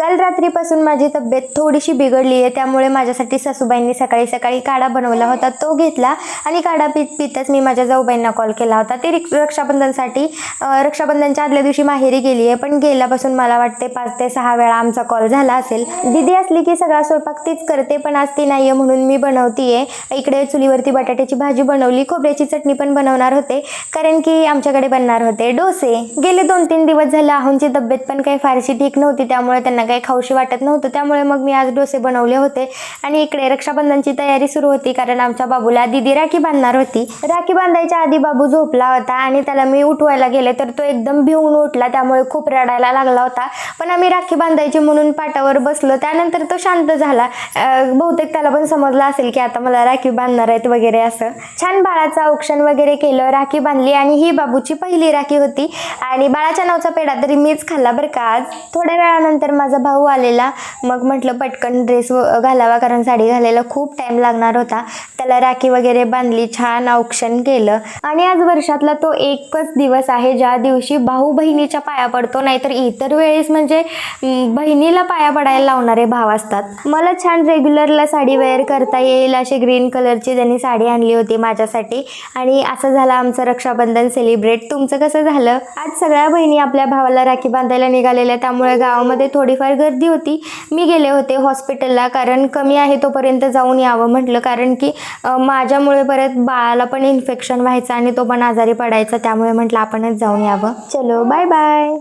काल रात्रीपासून माझी तब्येत थोडीशी बिघडली आहे, त्यामुळे माझ्यासाठी सासूबाईंनी सकाळी सकाळी काढा बनवला होता, तो घेतला आणि काढा पितच मी माझ्या जाऊबाईंना कॉल केला होता. ते रक्षाबंधनसाठी रक्षाबंधनच्या आदल्या दिवशी माहेरी गेली आहे, पण गेल्यापासून मला वाटते 5 ते 6 वेळा आमचा कॉल झाला असेल. दीदी असली की सगळा स्वयंपाक तीच करते, पण आज ती नाही आहे म्हणून मी बनवतीये. इकडे चुलीवरती बटाट्याची भाजी बनवली, खोबऱ्याची चटणी पण बनवणार होते, कारण की आमच्याकडे बनणार होते डोसे. गेले 2-3 दिवस झाले आहुंची तब्येत पण काही फारशी ठीक नव्हती, त्यामुळे त्यांना काही खाऊशी वाटत नव्हतं, त्यामुळे मग मी आज डोसे बनवले होते. आणि इकडे रक्षाबंधनची तयारी सुरू होती, कारण आमच्या बाबूला दीदी राखी बांधणार होती. राखी बांधायच्या आधी बाबू झोपला होता आणि त्याला मी उठवायला गेले तर तो एकदम भिवून उठला, त्यामुळे खूप रडायला लागला होता. पण आम्ही राखी बांधायची म्हणून पाटावर बसलो, त्यानंतर तो शांत झाला. बहुतेक त्याला पण समजलं असेल की आता मला राखी बांधणार आहेत वगैरे असं. छान बाळाचं औक्षण वगैरे केलं, राखी बांधली आणि ही बाबूची पहिली राखी होती. आणि बाळाच्या नावचा पेढा तरी मीच खाल्ला बरं का आज. थोड्या वेळानंतर माझा भाऊ आलेला, मग म्हटलं पटकन ड्रेस घालावा, कारण साडी घालायला खूप टाइम लागणार होता. त्याला राखी वगैरे बांधली, छान औक्षण केलं. आणि आज वर्षातला तो एकच दिवस आहे ज्या दिवशी भाऊ बहिणीच्या पाया पडतो, नाहीतर इतर वेळेस म्हणजे बहिणीला पाया पडायला लावणारे भाव असतात. मला छान रेग्युलरला साडी वेअर करता येईल अशी ग्रीन कलरची त्यांनी साडी आणली होती माझ्यासाठी. आणि असं झालं आमचं रक्षाबंधन सेलिब्रेट. तुमचं कसं झालं? आज सगळ्या बहिणी आपल्या भावाला राखी बांधायला निघालेल्या, त्यामुळे गावामध्ये थोडीफार गर्दी होती. मी गेले होते हॉस्पिटलला, कारण कमी आहे तोपर्यंत जाऊन यावं म्हटलं, कारण की माझ्यामुळे परत बाळाला पण इन्फेक्शन व्हायचं आणि तो पण आजारी पडायचा, त्यामुळे म्हटलं आपणच जाऊन यावं. चलो बाय बाय.